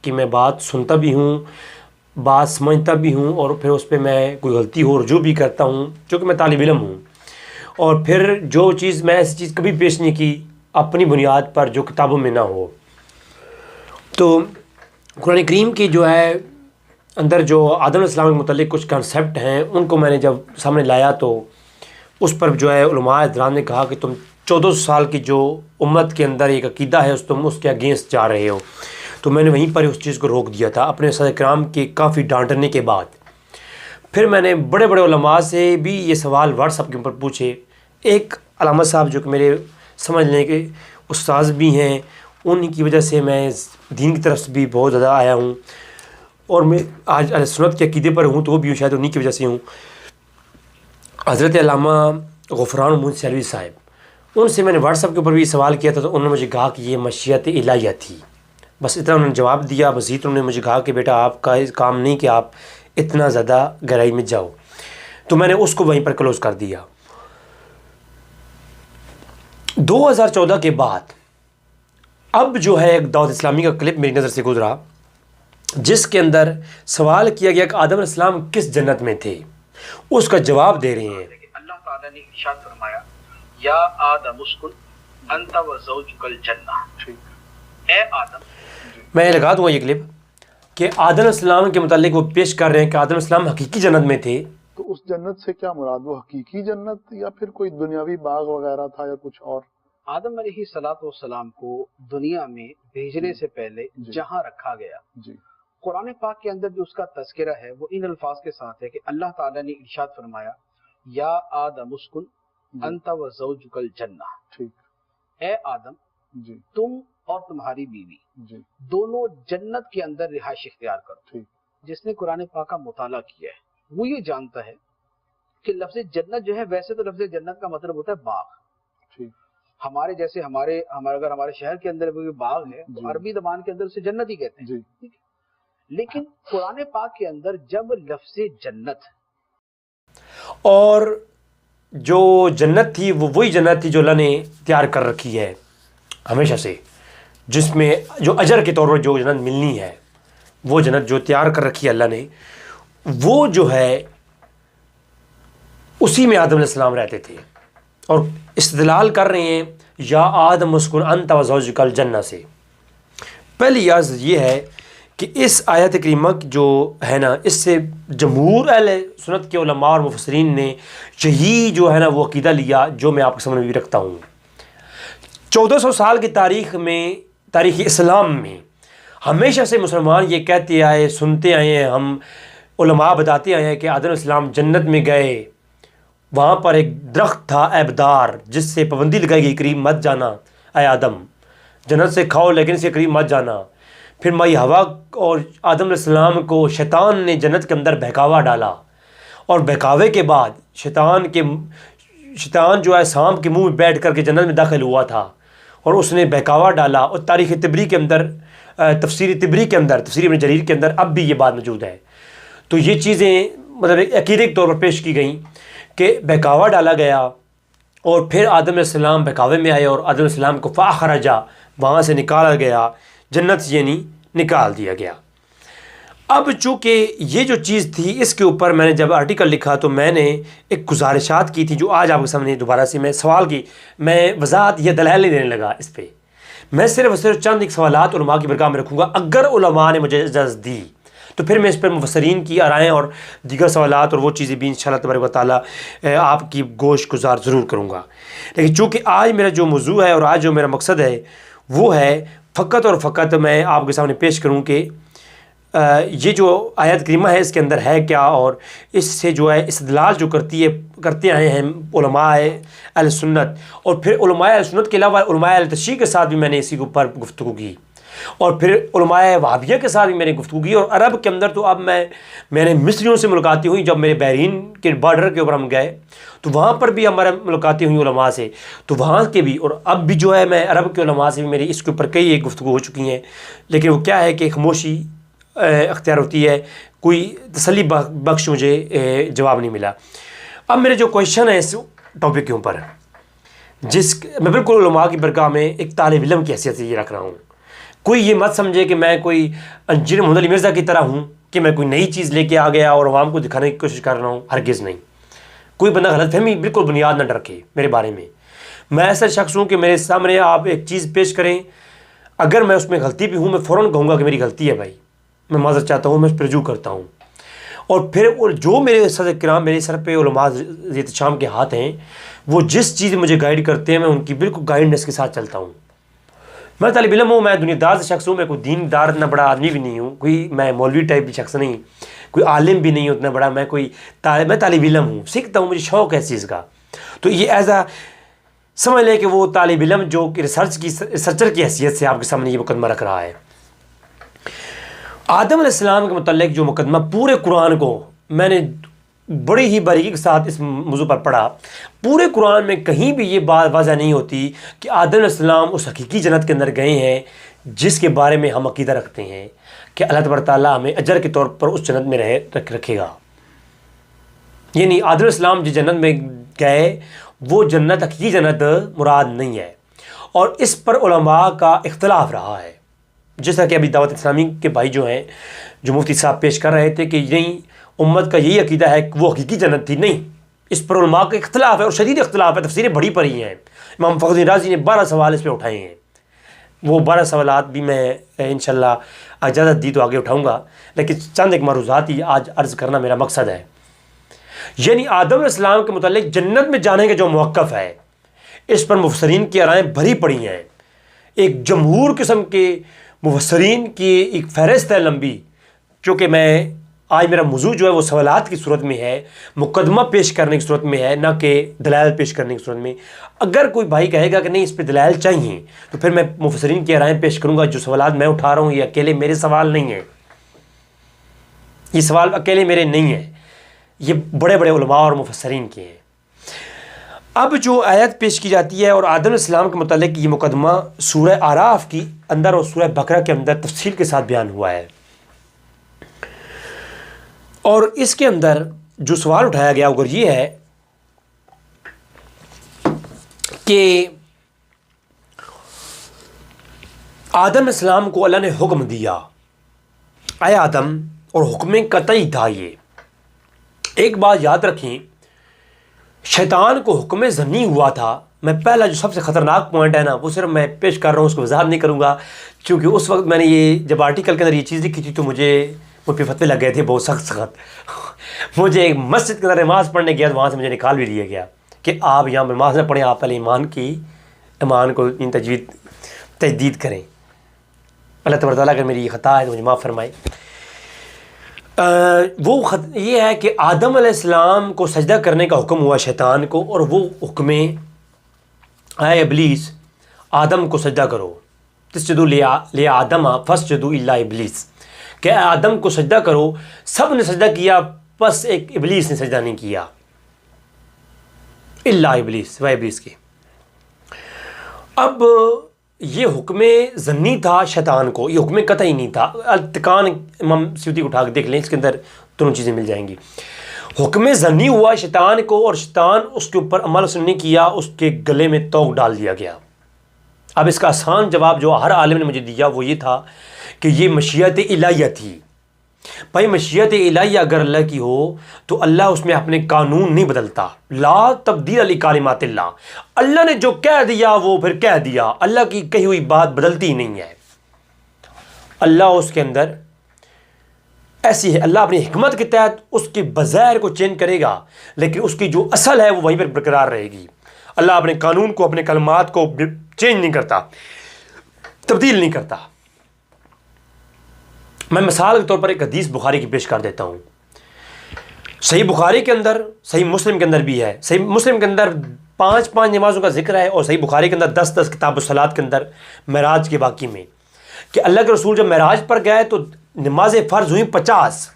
کہ میں بات سنتا بھی ہوں، بات سمجھتا بھی ہوں، اور پھر اس پہ میں کوئی غلطی ہو رجوع بھی کرتا ہوں، چونکہ میں طالب علم ہوں. اور پھر جو چیز میں ایسی چیز کبھی پیش نہیں کی اپنی بنیاد پر جو کتابوں میں نہ ہو. تو قرآن کریم کی جو ہے اندر جو آدم علیہ السلام کے متعلق کچھ کنسیپٹ ہیں ان کو میں نے جب سامنے لایا تو اس پر جو ہے علماء حضرات نے کہا کہ تم 1400 سال کی جو امت کے اندر ایک عقیدہ ہے تم اس کے اگینسٹ جا رہے ہو. تو میں نے وہیں پر اس چیز کو روک دیا تھا اپنے اساتذہ کرام کے کافی ڈانٹنے کے بعد. پھر میں نے بڑے بڑے علماء سے بھی یہ سوال واٹس ایپ کے اوپر پوچھے. ایک علامہ صاحب جو کہ میرے سمجھ لیں کہ استاذ بھی ہیں، ان کی وجہ سے میں دین کی طرف سے بھی بہت زیادہ آیا ہوں، اور میں آج اہل سنت کے عقیدے پر ہوں تو وہ بھی شاید انہی کی وجہ سے ہوں. حضرت علامہ غفران محمد سیلوی صاحب، ان سے میں نے واٹس ایپ کے اوپر بھی سوال کیا تھا تو انہوں نے مجھے کہا کہ یہ مشیت الہیہ تھی. بس اتنا انہوں نے جواب دیا. مزید انہوں نے مجھے کہا کہ بیٹا آپ کا کام نہیں کہ آپ اتنا زیادہ گہرائی میں جاؤ. تو میں نے اس کو وہیں پر کلوز کر دیا. 2014 کے بعد اب جو ہے ایک دعوت اسلامی کا کلپ میری نظر سے گزرا جس کے اندر سوال کیا گیا کہ آدم علیہ السلام کس جنت میں تھے. اس کا جواب دے رہے ہیں. اللہ تعالیٰ نے ارشاد فرمایا یا آدم اسکن انت و زوجک الجنہ. اے آدم، میں لگا دوں گا یہ کلپ کہ آدم علیہ السلام کے متعلق وہ پیش کر رہے ہیں کہ آدم علیہ السلام حقیقی جنت میں تھے. تو اس جنت سے کیا مراد، وہ حقیقی جنت یا پھر کوئی دنیاوی باغ وغیرہ تھا یا کچھ اور؟ آدم علیہ السلام کو دنیا میں بھیجنے سے پہلے جہاں رکھا گیا، قرآن پاک کے اندر جو اس کا تذکرہ ہے وہ ان الفاظ کے ساتھ ہے کہ اللہ تعالیٰ نے ارشاد فرمایا یا آدم اسکن انت و زوجک الجنہ. اے آدم، تم اور تمہاری بیوی دونوں جنت کے اندر رہائش اختیار کرو. جس نے قرآن پاک کا مطالعہ کیا ہے وہ یہ جانتا ہے کہ لفظ جنت جو ہے، ویسے تو لفظ جنت کا مطلب ہوتا ہے باغ. ہمارے جیسے اگر ہمارے شہر کے اندر کوئی باغ ہے تو عربی زبان کے اندر اسے جنت ہی کہتے ہیں. لیکن قرآن پاک کے اندر جب لفظ جنت، اور جو جنت تھی وہ وہی جنت تھی جو اللہ نے تیار کر رکھی ہے ہمیشہ سے، جس میں جو اجر کے طور پر جو جنت ملنی ہے، وہ جنت جو تیار کر رکھی ہے اللہ نے، وہ جو ہے اسی میں آدم علیہ السلام رہتے تھے. اور استدلال کر رہے ہیں یا آدم اسکن انت و زوجک الجنہ سے. پہلی عرض یہ ہے کہ اس آیت کریمہ جو ہے نا، اس سے جمہور اہل سنت کے علماء اور مفسرین نے یہی جو ہے نا وہ عقیدہ لیا جو میں آپ کے سامنے بھی رکھتا ہوں. 1400 سال کی تاریخ میں، تاریخ اسلام میں ہمیشہ سے مسلمان یہ کہتے آئے، سنتے آئے ہیں، ہم علماء بتاتے آئے ہیں کہ آدم علیہ السلام جنت میں گئے، وہاں پر ایک درخت تھا عیبدار جس سے پابندی لگائی گئی قریب مت جانا اے آدم، جنت سے کھاؤ لیکن اس کے قریب مت جانا. پھر مائی ہوا اور آدم علیہ السلام کو شیطان نے جنت کے اندر بہکاوا ڈالا، اور بہکاوے کے بعد شیطان جو ہے سانپ کے منہ میں بیٹھ کر کے جنت میں داخل ہوا تھا اور اس نے بہکاوا ڈالا. اور تاریخ طبری کے اندر، تفسیر طبری کے اندر، تفسیر ابن جریر کے اندر اب بھی یہ بات موجود ہے. تو یہ چیزیں مطلب عقیدے کے طور پر پیش کی گئیں کہ بہکاوا ڈالا گیا، اور پھر آدم علیہ السلام بہکاوے میں آئے اور آدم علیہ السلام کو فاخرجا، وہاں سے نکالا گیا، جنت سے یعنی نکال دیا گیا. اب چونکہ یہ جو چیز تھی اس کے اوپر میں نے جب آرٹیکل لکھا تو میں نے ایک گزارشات کی تھی جو آج آپ کے سامنے دوبارہ سے میں سوال کی، میں وضاحت یا دلائل نہیں دینے لگا اس پہ. میں صرف چند ایک سوالات علماء کی برگاہ میں رکھوں گا. اگر علماء نے مجھے اجازت دی تو پھر میں اس پر مفسرین کی آرائیں اور دیگر سوالات اور وہ چیزیں بھی انشاءاللہ تبارک و تعالیٰ آپ کی گوش گزار ضرور کروں گا. لیکن چونکہ آج میرا جو موضوع ہے اور آج جو میرا مقصد ہے وہ ہے فقط اور فقط میں آپ کے سامنے پیش کروں کہ یہ جو آیت کریمہ ہے اس کے اندر ہے کیا، اور اس سے جو ہے استدلال جو کرتے آئے ہیں علماء اہل سنت، اور پھر علماء اہل سنت کے علاوہ علماء اہل تشیع کے ساتھ بھی میں نے اسی کے اوپر گفتگو کی، اور پھر علماء وہابیہ کے ساتھ بھی میں نے گفتگو کی. اور عرب کے اندر تو اب میں نے مصریوں سے ملاقاتیں ہوئی. جب میرے بحرین کے بارڈر کے اوپر ہم گئے تو وہاں پر بھی ہمارے ملاقاتیں ہوئی علماء سے، تو وہاں کے بھی، اور اب بھی جو ہے میں عرب کے علماء سے بھی میری اس کے اوپر کئی ایک گفتگو ہو چکی ہیں. لیکن وہ کیا ہے کہ خاموشی اختیار ہوتی ہے، کوئی تسلی بخش مجھے جواب نہیں ملا. اب میرے جو کویشچن ہے اس ٹاپک کے اوپر، میں بالکل علماء کی برگاہ میں ایک طالب علم کی حیثیت سے یہ رکھ رہا ہوں کوئی یہ مت سمجھے کہ میں کوئی انجینئر محمد علی مرزا کی طرح ہوں کہ میں کوئی نئی چیز لے کے آ گیا اور عوام کو دکھانے کی کوشش کر رہا ہوں، ہرگز نہیں۔ کوئی بندہ غلط فہمی بالکل بنیاد نہ رکھے میرے بارے میں۔ میں ایسا شخص ہوں کہ میرے سامنے آپ ایک چیز پیش کریں، اگر میں اس میں غلطی بھی ہوں میں فوراً کہوں گا کہ میری غلطی ہے بھائی، میں معذرت چاہتا ہوں، میں اس پر رجوع کرتا ہوں۔ اور پھر جو میرے صدر کرام میرے سر پہ علماء ذی احتشام کے ہاتھ ہیں، وہ جس چیز مجھے گائیڈ کرتے ہیں میں ان کی بالکل گائیڈنس کے ساتھ چلتا ہوں۔ میں طالب علم ہوں، میں دنیا دار شخص ہوں، میں کوئی دین دار اتنا بڑا آدمی بھی نہیں ہوں، کوئی میں مولوی ٹائپ بھی شخص نہیں، کوئی عالم بھی نہیں ہوں اتنا بڑا، میں طالب علم ہوں، سیکھتا ہوں، مجھے شوق ہے اس چیز کا۔ تو یہ ایسا سمجھ لیں کہ وہ طالب علم جو کہ ریسرچر کی حیثیت سے آپ کے سامنے یہ مقدمہ رکھ رہا ہے۔ آدم علیہ السلام کے متعلق جو مقدمہ پورے قرآن کو میں نے بڑی ہی باریکی کے ساتھ اس موضوع پر پڑھا، پورے قرآن میں کہیں بھی یہ بات واضح نہیں ہوتی کہ آدم علیہ السلام اس حقیقی جنت کے اندر گئے ہیں جس کے بارے میں ہم عقیدہ رکھتے ہیں کہ اللہ تبارک تعالیٰ ہمیں اجر کے طور پر اس جنت میں رکھے گا۔ یعنی آدم علیہ السلام جس جنت میں گئے وہ جنت حقیقی جنت مراد نہیں ہے، اور اس پر علماء کا اختلاف رہا ہے، جیسا کہ ابھی دعوت اسلامی کے بھائی جو ہیں جو مفتی صاحب پیش کر رہے تھے کہ نہیں امت کا یہی عقیدہ ہے کہ وہ حقیقی جنت تھی، نہیں، اس پر علماء کا اختلاف ہے اور شدید اختلاف ہے، تفسیریں بڑی پڑھی ہیں۔ امام فخر الدین رازی نے 12 سوال اس پہ اٹھائے ہیں، وہ 12 سوالات بھی میں انشاءاللہ اجازت دی تو آگے اٹھاؤں گا، لیکن چند ایک معروضات ہی آج عرض کرنا میرا مقصد ہے۔ یعنی آدم علیہ السلام کے متعلق جنت میں جانے کا جو موقف ہے اس پر مفسرین کی رائیں بھری پڑی ہیں، ایک جمہور قسم کے مفسرین کی ایک فہرست ہے لمبی، چونکہ میں آج میرا موضوع جو ہے وہ سوالات کی صورت میں ہے، مقدمہ پیش کرنے کی صورت میں ہے، نہ کہ دلائل پیش کرنے کی صورت میں۔ اگر کوئی بھائی کہے گا کہ نہیں اس پہ دلائل چاہیے تو پھر میں مفسرین کی رائیں پیش کروں گا۔ جو سوالات میں اٹھا رہا ہوں یہ اکیلے میرے سوال نہیں ہیں، یہ سوال اکیلے میرے نہیں ہیں، یہ بڑے بڑے علماء اور مفسرین کے ہیں۔ اب جو آیت پیش کی جاتی ہے اور آدم علیہ السلام کے متعلق یہ مقدمہ سورہ اعراف کی اندر اور سورہ بقرہ کے اندر تفصیل کے ساتھ بیان ہوا ہے، اور اس کے اندر جو سوال اٹھایا گیا اگر یہ ہے کہ آدم علیہ السلام کو اللہ نے حکم دیا، اے آدم، اور حکم قطعی تھا یہ۔ ایک بات یاد رکھیں، شیطان کو حکم ظنی ہوا تھا۔ میں پہلا جو سب سے خطرناک پوائنٹ ہے نا وہ صرف میں پیش کر رہا ہوں، اس کو وضاحت نہیں کروں گا، کیونکہ اس وقت میں نے یہ جب آرٹیکل کے اندر یہ چیز لکھی تھی تو مجھے پہ فتوے لگ گئے تھے بہت سخت۔ مجھے ایک مسجد کے اندر نماز پڑھنے گیا تو وہاں سے مجھے نکال بھی لیا گیا کہ آپ یہاں نماز نہ پڑھیں، آپ پہلے ایمان کو تجدید کریں۔ اللہ تبارک تعالیٰ اگر میری یہ خطا ہے تو مجھے معاف فرمائے۔ یہ ہے کہ آدم علیہ السلام کو سجدہ کرنے کا حکم ہوا شیطان کو، اور وہ حکم اے ابلیس آدم کو سجدہ کرو، تسجدوا لآدم فاسجدوا الا ابلیس، کہ آدم کو سجدہ کرو، سب نے سجدہ کیا بس ایک ابلیس نے سجدہ نہیں کیا، الا ابلیس، وہ ابلیس کی۔ اب یہ حکم ظنی تھا شیطان کو، یہ حکم قطعی نہیں تھا۔ التقان امام سیوطی کو اٹھا کے دیکھ لیں، اس کے اندر دونوں چیزیں مل جائیں گی۔ حکم ظنی ہوا شیطان کو، اور شیطان اس کے اوپر عمل اس نے نہیں کیا، اس کے گلے میں توق ڈال دیا گیا۔ اب اس کا آسان جواب جو ہر عالم نے مجھے دیا وہ یہ تھا کہ یہ مشیت الہیہ تھی۔ بھائی مشیت الہیہ اگر اللہ کی ہو تو اللہ اس میں اپنے قانون نہیں بدلتا، لا تبدیل لکلمات اللہ، اللہ نے جو کہہ دیا وہ پھر کہہ دیا، اللہ کی کہی ہوئی بات بدلتی نہیں ہے۔ اللہ اس کے اندر ایسی ہے، اللہ اپنی حکمت کے تحت اس کے بظاہر کو چینج کرے گا، لیکن اس کی جو اصل ہے وہ وہیں پر برقرار رہے گی۔ اللہ اپنے قانون کو، اپنے کلمات کو چینج نہیں کرتا، تبدیل نہیں کرتا۔ میں مثال کے طور پر ایک حدیث بخاری کی پیش کر دیتا ہوں۔ صحیح بخاری کے اندر، صحیح مسلم کے اندر بھی ہے۔ صحیح مسلم کے اندر 5 نمازوں کا ذکر ہے، اور صحیح بخاری کے اندر 10 کتاب الصلاۃ کے اندر معراج کے واقعے میں کہ اللہ کے رسول جب معراج پر گئے تو نمازیں فرض ہوئیں 50،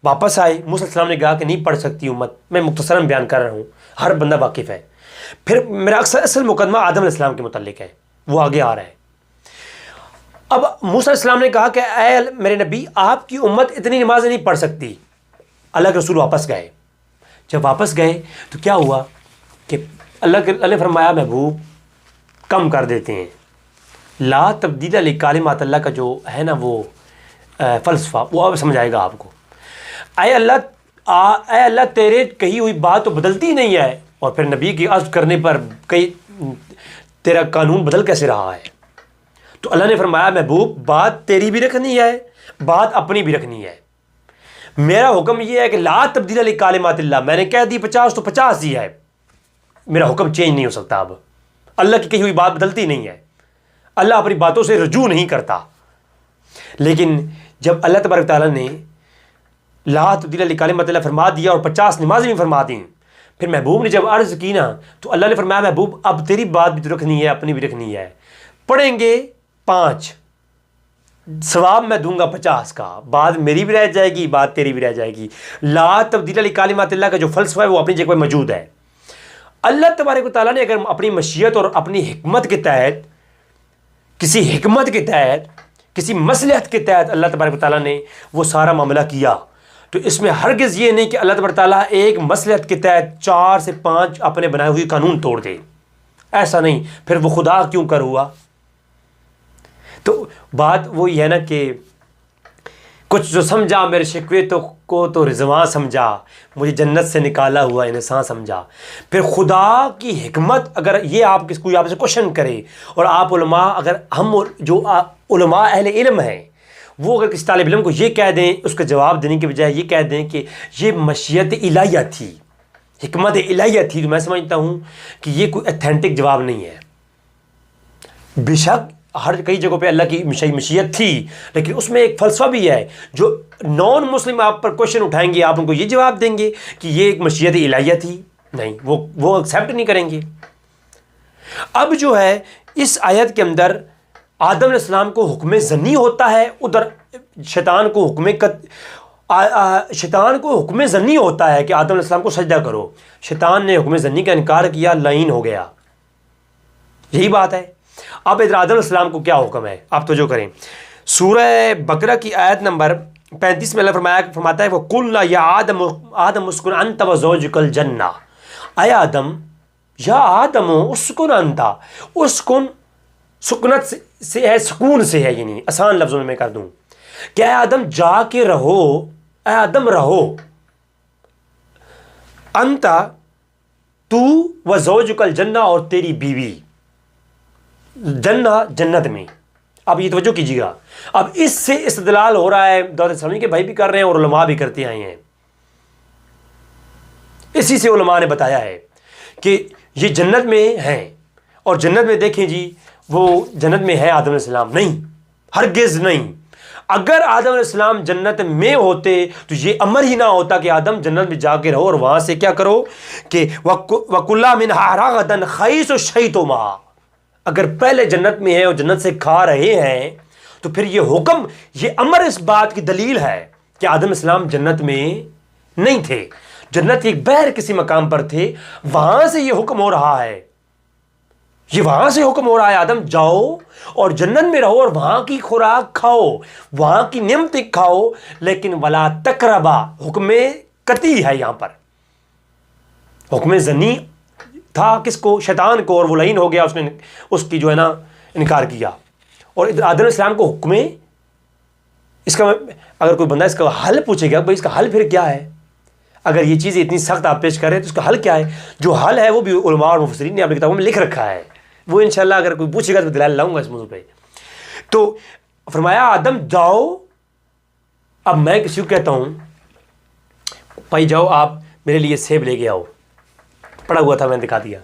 واپس آئے، موسیٰ علیہ السلام نے کہا کہ نہیں پڑھ سکتی امت، میں مختصراً بیان کر رہا ہوں، ہر بندہ واقف ہے۔ پھر میرا اصل مقدمہ آدم علیہ السلام کے متعلق ہے، وہ آگے آ رہا ہے۔ اب موسیٰ علیہ السلام نے کہا کہ اے میرے نبی آپ کی امت اتنی نمازیں نہیں پڑھ سکتی۔ اللہ کے رسول واپس گئے، جب واپس گئے تو کیا ہوا کہ اللہ نے فرمایا محبوب کم کر دیتے ہیں، لا تبدیل لکلمات اللہ کا جو ہے نا وہ فلسفہ، وہ اب سمجھ آئے گا آپ کو۔ اے اللہ تیرے کہی ہوئی بات تو بدلتی نہیں ہے، اور پھر نبی کی عزم کرنے پر تیرا قانون بدل کیسے رہا ہے؟ تو اللہ نے فرمایا محبوب بات تیری بھی رکھنی ہے، بات اپنی بھی رکھنی ہے۔ میرا حکم یہ ہے کہ لا تبدیل لکلمات اللہ، میں نے کہہ دی 50 تو 50 ہی ہے، میرا حکم چینج نہیں ہو سکتا۔ اب اللہ کی کہی ہوئی بات بدلتی نہیں ہے، اللہ اپنی باتوں سے رجوع نہیں کرتا۔ لیکن جب اللہ تبارک تعالیٰ نے لا تبدیل لکلمات اللہ فرما دیا اور 50 نمازیں بھی فرما دیں، پھر محبوب نے جب عرض کی نا تو اللہ نے فرمایا محبوب اب تیری بات بھی تو رکھنی ہے، اپنی بھی رکھنی ہے۔ پڑھیں گے 5، ثواب میں دوں گا 50 کا، بات میری بھی رہ جائے گی، بات تیری بھی رہ جائے گی۔ لا تبدیل لکلمات اللہ کا جو فلسفہ ہے وہ اپنی جگہ پہ موجود ہے۔ اللہ تبارک و تعالیٰ نے اگر اپنی مشیت اور اپنی حکمت کے تحت، کسی حکمت کے تحت، کسی مصلحت کے تحت اللہ تبارک و تعالیٰ نے وہ سارا معاملہ کیا، تو اس میں ہرگز یہ نہیں کہ اللہ تبارک و تعالیٰ ایک مصلحت کے تحت 4 سے 5 اپنے بنائے ہوئے قانون توڑ دے، ایسا نہیں۔ پھر وہ خدا کیوں کر ہوا؟ تو بات وہی ہے نا کہ کچھ جو سمجھا میرے شکوے کو تو رضواں سمجھا، مجھے جنت سے نکالا ہوا انسان سمجھا۔ پھر خدا کی حکمت اگر یہ کوئی آپ سے کوشچن کرے، اور آپ علماء، اگر ہم جو علماء اہل علم ہیں وہ اگر کسی طالب علم کو یہ کہہ دیں، اس کا جواب دینے کے بجائے یہ کہہ دیں کہ یہ مشیت الہیہ تھی، حکمت الہیہ تھی، تو میں سمجھتا ہوں کہ یہ کوئی ایتھینٹک جواب نہیں ہے۔ بے شک کئی جگہوں پہ اللہ کی مشیت تھی، لیکن اس میں ایک فلسفہ بھی ہے۔ جو نان مسلم آپ پر کوشچن اٹھائیں گے، آپ ان کو یہ جواب دیں گے کہ یہ ایک مشیت الہیہ تھی، نہیں، وہ ایکسیپٹ نہیں کریں گے۔ اب جو ہے اس آیت کے اندر آدم علیہ السلام کو حکم ظنی ہوتا ہے، ادھر شیطان کو حکم ظنی ہوتا ہے کہ آدم علیہ السلام کو سجدہ کرو۔ شیطان نے حکم ظنی کا انکار کیا، لعین ہو گیا، یہی بات ہے۔ اب ادھر آدم علیہ السلام کو کیا حکم ہے، آپ توجہ کریں۔ سورہ بقرہ کی آیت نمبر 35 میں اللہ فرماتا ہے وَقُلْنَا يَا آدم اسْكُنْ أَنْتَ وَزَوْجُكَ الْجَنَّةَ، اے آدم، یا آدم اسکن انتا، اسکن سکنت سے ہے، سکون سے ہے، یعنی آسان لفظوں میں کر دوں کہ اے آدم جا کے رہو، اے آدم رہو، انتا تو وزوجک الجنہ، اور تیری بیوی جنہ جنت میں۔ اب یہ توجہ کیجیے گا، اب اس سے استدلال ہو رہا ہے، دعوت اسلامی کے بھائی بھی کر رہے ہیں اور علماء بھی کرتے آئے ہیں۔ اسی سے علماء نے بتایا ہے کہ یہ جنت میں ہیں، اور جنت میں دیکھیں جی وہ جنت میں ہے آدم علیہ السلام؟ نہیں، ہرگز نہیں۔ اگر آدم علیہ السلام جنت میں ہوتے تو یہ امر ہی نہ ہوتا کہ آدم جنت میں جا کے رہو اور وہاں سے کیا کرو کہ وَكُلَّا مِنْهَا رَغَدًا خَيْسُ شَيْتُمَا، اگر پہلے جنت میں ہیں اور جنت سے کھا رہے ہیں تو پھر یہ حکم، یہ امر اس بات کی دلیل ہے کہ آدم علیہ السلام جنت میں نہیں تھے، جنت ایک بہر کسی مقام پر تھے، وہاں سے یہ حکم ہو رہا ہے، یہ وہاں سے حکم ہو رہا ہے آدم جاؤ اور جنت میں رہو اور وہاں کی خوراک کھاؤ، وہاں کی نعمتیں کھاؤ، لیکن ولا تقربا، حکم قطعی ہے یہاں پر۔ حکم ظنی تھا کس کو؟ شیطان کو، اور وہ لعین ہو گیا، اس نے اس کی جو ہے نا انکار کیا۔ اور آدم علیہ السلام کو حکم، اس کا اگر کوئی بندہ اس کا حل پوچھے گا بھائی اس کا حل پھر کیا ہے، اگر یہ چیز اتنی سخت آپ پیش کر رہے ہیں تو اس کا حل کیا ہے؟ جو حل ہے وہ بھی علماء اور مفسرین نے اپنی کتابوں میں لکھ رکھا ہے، وہ انشاءاللہ اگر کوئی پوچھے گا تو دلائل لاؤں گا اس موضوع پہ۔ تو فرمایا آدم جاؤ، اب میں کسی کو کہتا ہوں بھائی جاؤ آپ میرے لیے سیب لے کے آؤ، پڑا ہوا تھا میں نے دکھا دیا،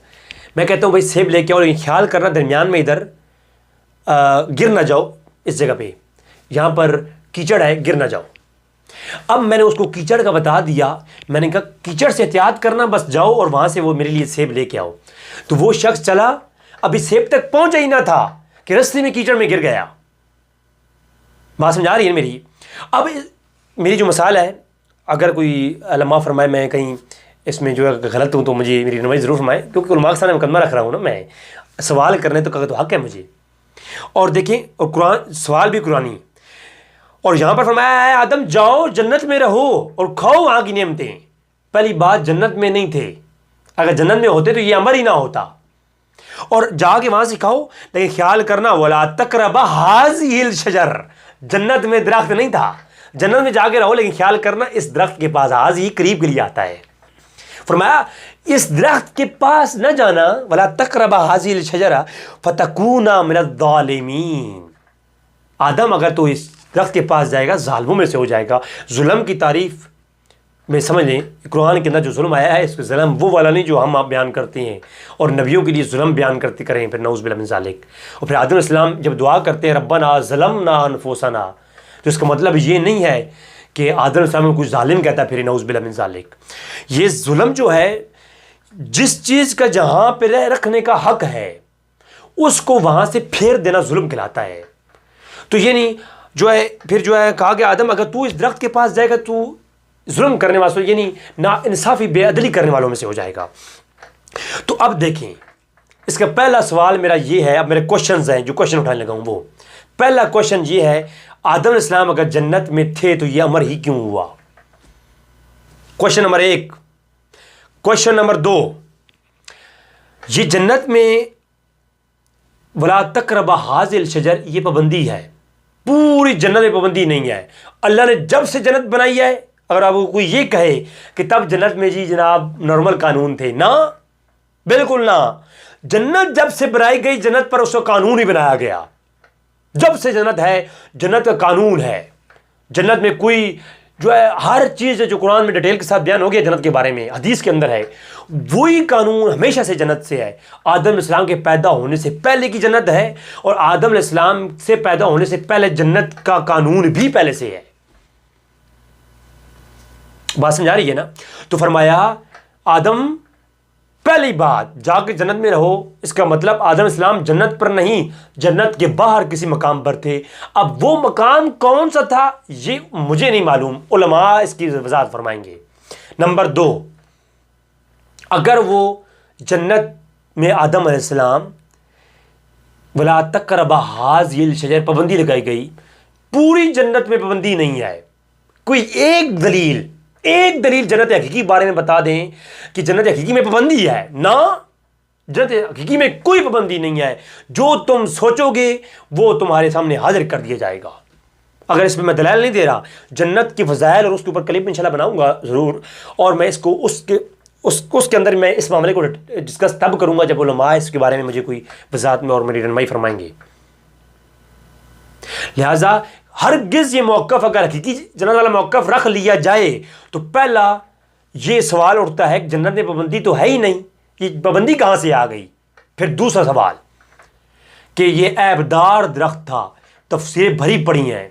میں کہتا ہوں بھائی سیب لے کے آؤ، لیکن خیال کرنا درمیان میں ادھر گر نہ جاؤ، اس جگہ پہ یہاں پر کیچڑ ہے، گر نہ جاؤ۔ اب میں نے اس کو کیچڑ کا بتا دیا، میں نے کہا کیچڑ سے احتیاط کرنا، بس جاؤ اور وہاں سے وہ میرے لیے سیب لے کے آؤ۔ تو وہ شخص چلا، ابھی سیب تک پہنچا ہی نہ تھا کہ رستے میں کیچڑ میں گر گیا۔ بات سمجھا رہی ہے میری؟ اب میری جو مثال ہے، اگر کوئی علماء فرمائے میں کہیں اس میں جو ہے غلط ہوں تو مجھے میری رہنمائی ضرور فرمائے، کیونکہ علماء کے سامنے مقدمہ رکھ رہا ہوں نا میں، سوال کرنے تو حق ہے مجھے۔ اور دیکھیں، اور قرآن سوال بھی قرآنی، اور یہاں پر فرمایا ہے آدم جاؤ جنت میں رہو اور کھاؤ وہاں کی نعمتیں۔ پہلی بات جنت میں نہیں تھے، اگر جنت میں ہوتے تو یہ امر ہی نہ ہوتا، اور جا کے وہاں سے کھاؤ، لیکن خیال کرنا ولا تقربا هذه الشجر، جنت میں درخت نہیں تھا، جنت میں جا کے رہو لیکن خیال کرنا اس درخت کے پاس، هذه قریب کے لیے آتا ہے، فرمایا اس درخت کے پاس نہ جانا، ولا تقربا هذه الشجر فتكونا من الظالمین، آدم اگر تو اس درخت کے پاس جائے گا ظالموں میں سے ہو جائے گا۔ ظلم کی تعریف میں سمجھ لیں قرآن کے اندر جو ظلم آیا ہے اس کو ظلم وہ والا نہیں جو ہم آپ بیان کرتے ہیں اور نبیوں کے لیے ظلم بیان کرتے کریں پھر نعوذ باللہ من ذالک۔ اور پھر آدم علیہ السلام جب دعا کرتے ہیں ربنا ظلمنا انفسنا، تو اس کا مطلب یہ نہیں ہے کہ آدم علیہ السلام کو کوئی ظالم کہتا ہے پھر نعوذ باللہ من ذالک۔ یہ ظلم جو ہے جس چیز کا جہاں پہ رکھنے کا حق ہے اس کو وہاں سے پھیر دینا ظلم کہلاتا ہے۔ تو یعنی جو ہے پھر جو ہے کہا کہ آدم اگر تو اس درخت کے پاس جائے گا تو ظلم کرنے والوں یعنی نا انصافی بے عدلی کرنے والوں میں سے ہو جائے گا۔ تو اب دیکھیں اس کا پہلا سوال میرا یہ ہے، اب میرے کوشچنز ہیں جو کوشچن اٹھانے لگا ہوں، وہ پہلا کوشچن یہ ہے آدم علیہ السلام اگر جنت میں تھے تو یہ امر ہی کیوں ہوا؟ Question number 1۔ کوشچن نمبر 2، یہ جنت میں ولا تقربا هذه الشجر یہ پابندی ہے، پوری جنت میں پابندی نہیں ہے۔ اللہ نے جب سے جنت بنائی ہے، اگر آپ کوئی یہ کہے کہ تب جنت میں جی جناب نارمل قانون تھے، نہ، بالکل نہ، جنت جب سے بنائی گئی جنت پر اس کا قانون ہی بنایا گیا۔ جب سے جنت ہے جنت کا قانون ہے، جنت میں کوئی جو ہے ہر چیز ہے جو قرآن میں ڈیٹیل کے ساتھ بیان ہو گیا جنت کے بارے میں، حدیث کے اندر ہے، وہی قانون ہمیشہ سے جنت سے ہے۔ آدم علیہ السلام کے پیدا ہونے سے پہلے کی جنت ہے اور آدم علیہ السلام سے پیدا ہونے سے پہلے جنت کا قانون بھی پہلے سے ہے۔ بات سمجھا رہی ہے نا؟ تو فرمایا آدم پہلی بات جا کے جنت میں رہو، اس کا مطلب آدم علیہ السلام جنت پر نہیں جنت کے باہر کسی مقام پر تھے۔ اب وہ مقام کون سا تھا یہ مجھے نہیں معلوم، علماء اس کی وضاحت فرمائیں گے۔ نمبر 2، اگر وہ جنت میں آدم علیہ السلام ولا تقربا هذه الشجر پابندی لگائی گئی، پوری جنت میں پابندی نہیں ہے، کوئی ایک دلیل جنت حقیقی بارے میں بتا دیں کہ جنت حقیقی میں پابندی ہے؟ نہ، جنت حقیقی میں کوئی پابندی نہیں ہے، جو تم سوچو گے وہ تمہارے سامنے حاضر کر دیا جائے گا۔ اگر اس میں میں دلائل نہیں دے رہا، جنت کی فضائل اور اس کے اوپر کلپ انشاءاللہ بناؤں گا ضرور، اور میں اس کو اس کے اندر میں اس معاملے کو ڈسکس تب کروں گا جب علماء اس کے بارے میں مجھے کوئی وضاحت میں اور میری رہنمائی فرمائیں گے۔ لہٰذا ہرگز یہ موقف اگر حقیقی جنت والا موقف رکھ لیا جائے تو پہلا یہ سوال اٹھتا ہے کہ جنت میں پابندی تو ہے ہی نہیں، یہ پابندی کہاں سے آ گئی؟ پھر دوسرا سوال کہ یہ عیبدار درخت تھا، تفسیر بھری پڑی ہیں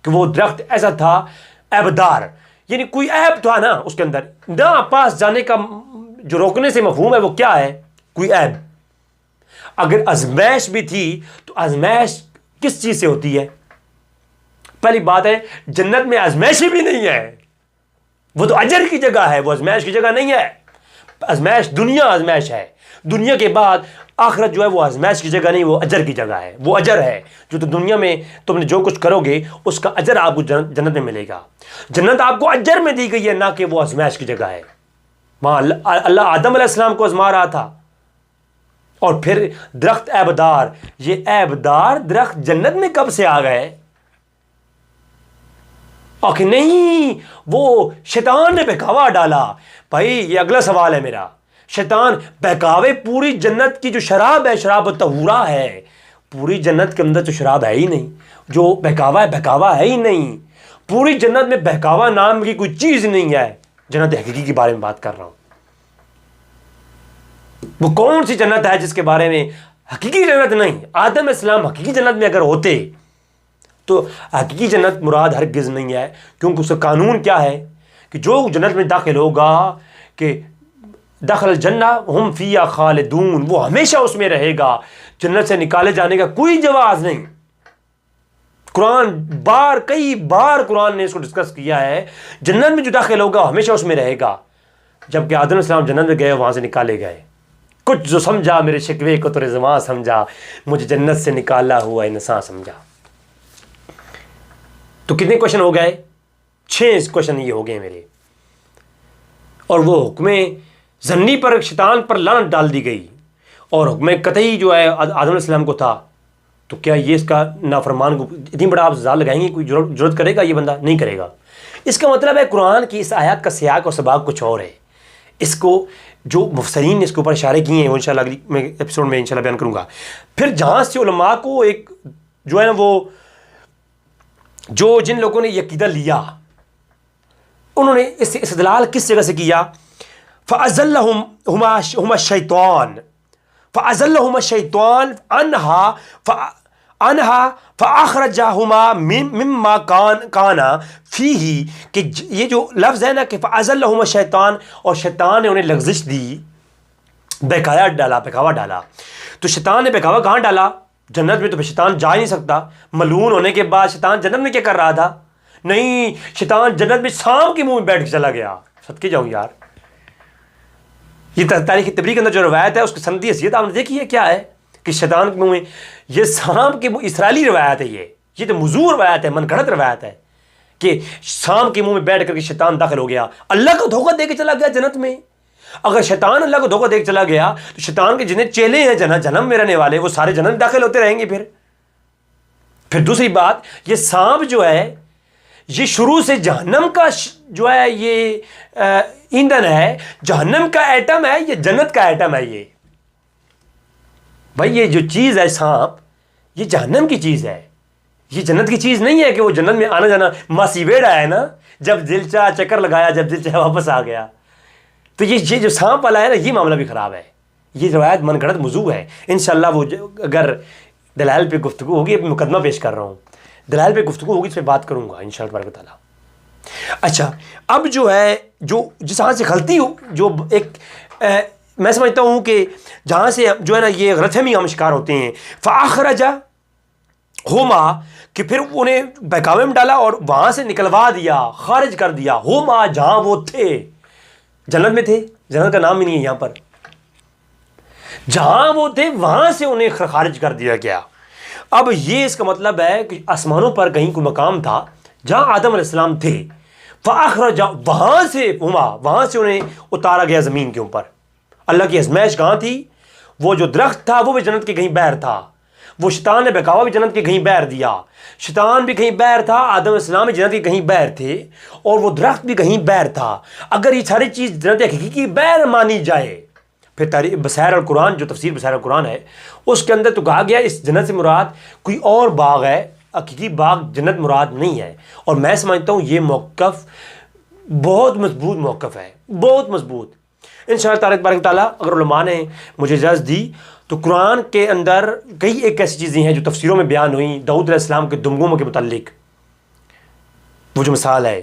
کہ وہ درخت ایسا تھا عیبدار، یعنی کوئی عیب تھا نا اس کے اندر، نہ پاس جانے کا جو روکنے سے مفہوم ہے وہ کیا ہے؟ کوئی عیب۔ اگر آزمائش بھی تھی تو آزمائش کس چیز سے ہوتی ہے؟ پہلی بات ہے جنت میں آزمائش بھی نہیں ہے، وہ تو اجر کی جگہ ہے، وہ آزمائش کی جگہ نہیں ہے۔ آزمائش دنیا آزمائش ہے، دنیا کے بعد آخرت جو ہے وہ آزمائش کی جگہ نہیں، وہ اجر کی جگہ ہے، وہ اجر ہے جو تو دنیا میں تم نے جو کچھ کرو گے اس کا اجر آپ کو جنت میں ملے گا۔ جنت آپ کو اجر میں دی گئی ہے، نہ کہ وہ آزمائش کی جگہ ہے۔ وہاں اللہ آدم علیہ السلام کو آزما رہا تھا۔ اور پھر درخت عیبدار، یہ عیبدار درخت جنت میں کب سے آ گئے؟ آخر نہیں، وہ شیطان نے بہکاوا ڈالا۔ بھائی یہ اگلا سوال ہے میرا، شیطان بہکاوے، پوری جنت کی جو شراب ہے شراب طہورہ ہے، پوری جنت کے اندر تو شراب ہے ہی نہیں، جو بہکاوا ہے بہکاوا ہے ہی نہیں، پوری جنت میں بہکاوا نام کی کوئی چیز نہیں ہے۔ جنت حقیقی کے بارے میں بات کر رہا ہوں، وہ کون سی جنت ہے جس کے بارے میں حقیقی جنت نہیں؟ آدم علیہ السلام حقیقی جنت میں اگر ہوتے تو حقیقی جنت مراد ہرگز نہیں ہے، کیونکہ اس کا قانون کیا ہے کہ جو جنت میں داخل ہوگا کہ دخل الجنہ ہم فیہا خالدون، وہ ہمیشہ اس میں رہے گا، جنت سے نکالے جانے کا کوئی جواز نہیں۔ قرآن کئی بار قرآن نے اس کو ڈسکس کیا ہے، جنت میں جو داخل ہوگا ہمیشہ اس میں رہے گا۔ جبکہ آدم علیہ السلام جنت میں گئے، وہاں سے نکالے گئے، کچھ جو سمجھا میرے شکوے کو تو رضواں سمجھا، مجھے جنت سے نکالا ہوا انسان سمجھا۔ تو کتنے کوشچن ہو گئے؟ 6 کوشچن یہ ہو گئے میرے۔ اور وہ حکم ظنی پر شیطان پر لعنت ڈال دی گئی، اور حکم قطعی جو ہے آدم علیہ السلام کو تھا، تو کیا یہ اس کا نافرمان کو اتنی بڑا آپ سزا لگائیں گے؟ کوئی جرت کرے گا یہ بندہ؟ نہیں کرے گا۔ اس کا مطلب ہے قرآن کی اس آیات کا سیاق اور سباق کچھ اور ہے۔ اس کو جو مفسرین نے اس کے اوپر اشارے کیے ہیں وہ انشاءاللہ اگلی میں ایپیسوڈ میں انشاءاللہ بیان کروں گا۔ پھر جہاں سے علماء کو ایک جو ہے نا وہ جو جن لوگوں نے یہ عقیدہ لیا انہوں نے اس سے استدلال کس جگہ سے کیا؟ فَأَزَلَّهُمَا الشَّيْطَانُ عنہا فَأَخْرَجَهُمَا مِمَّا كَانَ فِيهِ کہ یہ جو لفظ ہے نا کہ فَأَزَلَّهُمَا الشَّيْطَانُ، اور شیطان نے انہیں لغزش دی، بہکاوا ڈالا۔ تو شیطان نے بہکاوا کہاں ڈالا؟ جنت میں۔ تو پھر شیطان جا ہی نہیں سکتا، ملعون ہونے کے بعد شیطان جنت میں کیا کر رہا تھا؟ نہیں، شیطان جنت میں سانپ کے منہ میں بیٹھ کے چلا گیا۔ صدقے جاؤں یار، یہ تاریخ طبری کے اندر جو روایت ہے اس کی سندی حیثیت آپ نے دیکھی ہے کیا ہے کہ شیطان کے منہ میں، یہ سانپ کے اسرائیلی روایت ہے، یہ تو موضوع روایت ہے، من گھڑت روایت ہے کہ سانپ کے منہ میں بیٹھ کر کے شیطان داخل ہو گیا، اللہ کو دھوکہ دے کے چلا گیا جنت میں۔ اگر شیطان اللہ کو دھوکہ دے کے چلا گیا تو شیطان کے جتنے چیلے ہیں جہنم میں رہنے والے وہ سارے جنت میں داخل ہوتے رہیں گے۔ پھر دوسری بات، یہ سانپ جو ہے یہ شروع سے جہنم کا جو ہے یہ ایندھن ہے، جہنم کا ایٹم ہے، یہ جنت کا ایٹم ہے۔ یہ بھائی یہ جو چیز ہے سانپ، یہ جہنم کی چیز ہے، یہ جنت کی چیز نہیں ہے کہ وہ جنت میں آنا جانا ماسی ویڑا ہے نا، جب دل چاہ چکر لگایا، جب دل چاہ واپس آ گیا۔ تو یہ جو سانپ والا ہے نا، یہ معاملہ بھی خراب ہے، یہ روایت من گھڑت موضوع ہے۔ انشاءاللہ وہ اگر دلائل پہ گفتگو ہوگی، ابھی مقدمہ پیش کر رہا ہوں، دلائل پہ گفتگو ہوگی اس پہ بات کروں گا انشاءاللہ تبارک و تعالیٰ۔ اچھا، اب جو ہے جو جس ہاں سے غلطی جو ایک میں سمجھتا ہوں کہ جہاں سے جو ہے نا یہ غلط فہمی ہم شکار ہوتے ہیں، فَأَخْرَجَهُمَا کہ پھر انہیں بہکاوے میں ڈالا اور وہاں سے نکلوا دیا، خارج کر دیا، ہوما جہاں وہ تھے، جنت میں تھے، جنت کا نام ہی نہیں ہے یہاں پر، جہاں وہ تھے وہاں سے انہیں خارج کر دیا گیا۔ اب یہ اس کا مطلب ہے کہ آسمانوں پر کہیں کوئی مقام تھا جہاں آدم علیہ السلام تھے، فَأَخْرَجَ وہاں سے انہیں اتارا گیا زمین کے اوپر۔ اللہ کی آزمائش کہاں تھی؟ وہ جو درخت تھا وہ بھی جنت کے کہیں باہر تھا، وہ شیطان نے بہکاوا بھی جنت کے کہیں باہر دیا، شیطان بھی کہیں باہر تھا، آدم علیہ السلام بھی جنت کے کہیں باہر تھے، اور وہ درخت بھی کہیں باہر تھا۔ اگر یہ ساری چیز جنت حقیقی کی باہر مانی جائے، پھر تاریخ بصائر القرآن جو تفسیر بصائر القرآن ہے اس کے اندر تو کہا گیا اس جنت سے مراد کوئی اور باغ ہے، حقیقی باغ جنت مراد نہیں ہے۔ اور میں سمجھتا ہوں یہ موقف بہت مضبوط موقف ہے، بہت مضبوط۔ انشاءاللہ تبارک تعالیٰ اگر علماء نے مجھے اجازت دی تو قرآن کے اندر کئی ایک ایسی چیزیں ہیں جو تفسیروں میں بیان ہوئیں، داؤد علیہ السلام کے دمگموں کے متعلق وہ جو مثال ہے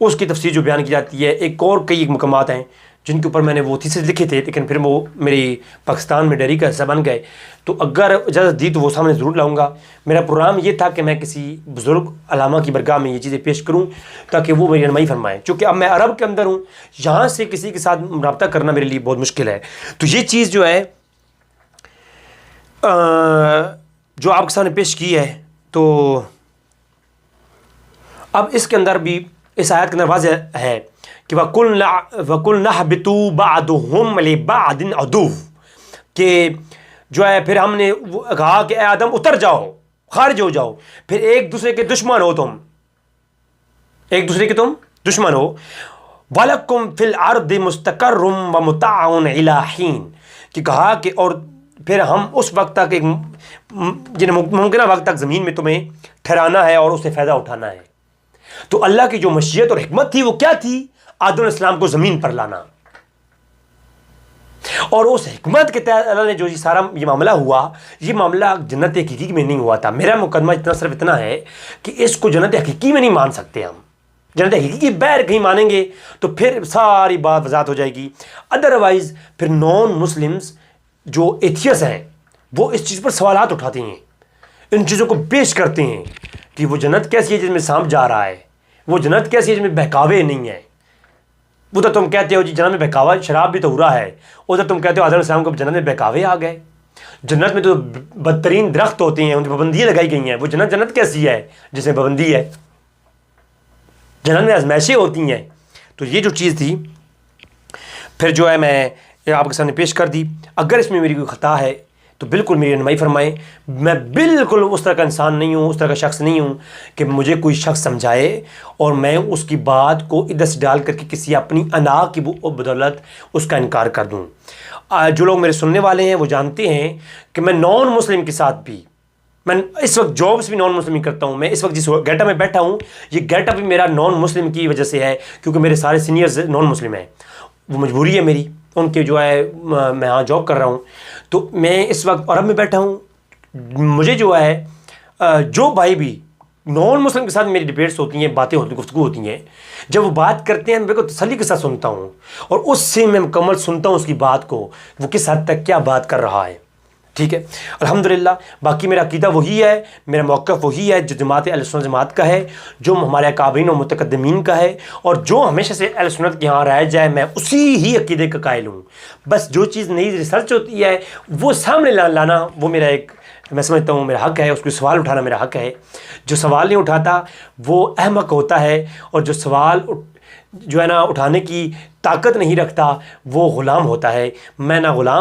اس کی تفسیر جو بیان کی جاتی ہے، ایک اور کئی ایک مقامات ہیں جن کے اوپر میں نے وہ تھیسس لکھے تھے، لیکن پھر وہ میری پاکستان میں ڈیری کا حصہ بن گئے، تو اگر اجازت دی تو وہ سامنے ضرور لاؤں گا۔ میرا پروگرام یہ تھا کہ میں کسی بزرگ علامہ کی برگاہ میں یہ چیزیں پیش کروں تاکہ وہ میری رہنمائی فرمائیں، چونکہ اب میں عرب کے اندر ہوں، یہاں سے کسی کے ساتھ رابطہ کرنا میرے لیے بہت مشکل ہے۔ تو یہ چیز جو ہے جو آپ کے سامنے پیش کی ہے، تو اب اس کے اندر بھی اس آیت کے اندر واضح ہے کہ وَقُلْنَا اهْبِطُوا بَعْضُهُمْ لِبَعْضٍ عَدُوٌّ کہ جو ہے پھر ہم نے کہا کہ اے آدم اتر جاؤ، خارج ہو جاؤ، پھر ایک دوسرے کے دشمن ہو، تم ایک دوسرے کے تم دشمن ہو۔ وَلَكُمْ فِي الْأَرْضِ مُسْتَقَرٌّ وَمُتَاعٌ إِلَىٰ حِينٍ کہ کہا کہ اور پھر ہم اس وقت تک ایک ممکنہ وقت تک زمین میں تمہیں ٹھہرانا ہے اور اس سے فائدہ اٹھانا ہے۔ تو اللہ کی جو مشیت اور حکمت تھی وہ کیا تھی؟ آدم علیہ السلام کو زمین پر لانا، اور اس حکمت کے تحت اللہ نے جو یہ سارا یہ معاملہ ہوا، یہ معاملہ جنت حقیقی میں نہیں ہوا تھا۔ میرا مقدمہ صرف اتنا ہے کہ اس کو جنت حقیقی میں نہیں مان سکتے ہم، جنت حقیقی باہر کہیں مانیں گے تو پھر ساری بات وضاحت ہو جائے گی۔ ادروائز پھر نان مسلمز جو ایتھیس ہیں وہ اس چیز پر سوالات اٹھاتے ہیں، ان چیزوں کو پیش کرتے ہیں کہ وہ جنت کیسی ہے جس میں سانپ جا رہا ہے، وہ جنت کیسی ہے جس میں بہکاوے نہیں ہیں۔ وہ تو تم کہتے ہو جی جنت میں بہکاوا، شراب بھی تو ہو رہا ہے، ادھر تم کہتے ہو آدم علیہ السلام کو جنت میں بہکاوے آ گئے۔ جنت میں تو بدترین درخت ہوتے ہیں، ان کی پابندیاں لگائی گئی ہیں، وہ جنت کیسی ہے جس میں پابندی ہے؟ جنت میں آزمائشیں ہوتی ہیں۔ تو یہ جو چیز تھی، پھر جو ہے میں یہ آپ کے سامنے پیش کر دی. اگر اس میں میری کوئی خطا ہے تو بالکل میری رہنمائی فرمائیں. میں بالکل اس طرح کا انسان نہیں ہوں, اس طرح کا شخص نہیں ہوں کہ مجھے کوئی شخص سمجھائے اور میں اس کی بات کو ادھر سے ڈال کر کے کسی اپنی انا کی بدولت اس کا انکار کر دوں. جو لوگ میرے سننے والے ہیں وہ جانتے ہیں کہ میں نان مسلم کے ساتھ بھی, میں اس وقت جابس بھی نان مسلم کرتا ہوں. میں اس وقت جس گیٹ اپ میں بیٹھا ہوں یہ گیٹ اپ بھی میرا نان مسلم کی وجہ سے ہے, کیونکہ میرے سارے سینئرز نان مسلم ہیں. وہ مجبوری ہے میری, ان کے جو ہے میں یہاں جاب کر رہا ہوں. تو میں اس وقت عرب میں بیٹھا ہوں. مجھے جو ہے جو بھائی بھی نان مسلم کے ساتھ میری ڈبیٹس ہوتی ہیں, باتیں ہوتی ہیں, گفتگو ہوتی ہیں, جب وہ بات کرتے ہیں میں بالکل تسلی کے ساتھ سنتا ہوں اور اس سے میں مکمل سنتا ہوں اس کی بات کو, وہ کس حد تک کیا بات کر رہا ہے. ٹھیک ہے, الحمدللہ. باقی میرا عقیدہ وہی ہے, میرا موقف وہی ہے جو جماعت اہل سنت جماعت کا ہے, جو ہمارے اکابرین و متقدمین کا ہے, اور جو ہمیشہ سے اہل سنت کے یہاں رہ جائے میں اسی ہی عقیدے کا قائل ہوں. بس جو چیز نئی ریسرچ ہوتی ہے وہ سامنے لانا وہ میرا ایک, میں سمجھتا ہوں میرا حق ہے. اس کو سوال اٹھانا میرا حق ہے. جو سوال نہیں اٹھاتا وہ احمق ہوتا ہے, اور جو سوال جو ہے نا اٹھانے کی طاقت نہیں رکھتا وہ غلام ہوتا ہے. میں نہ غلام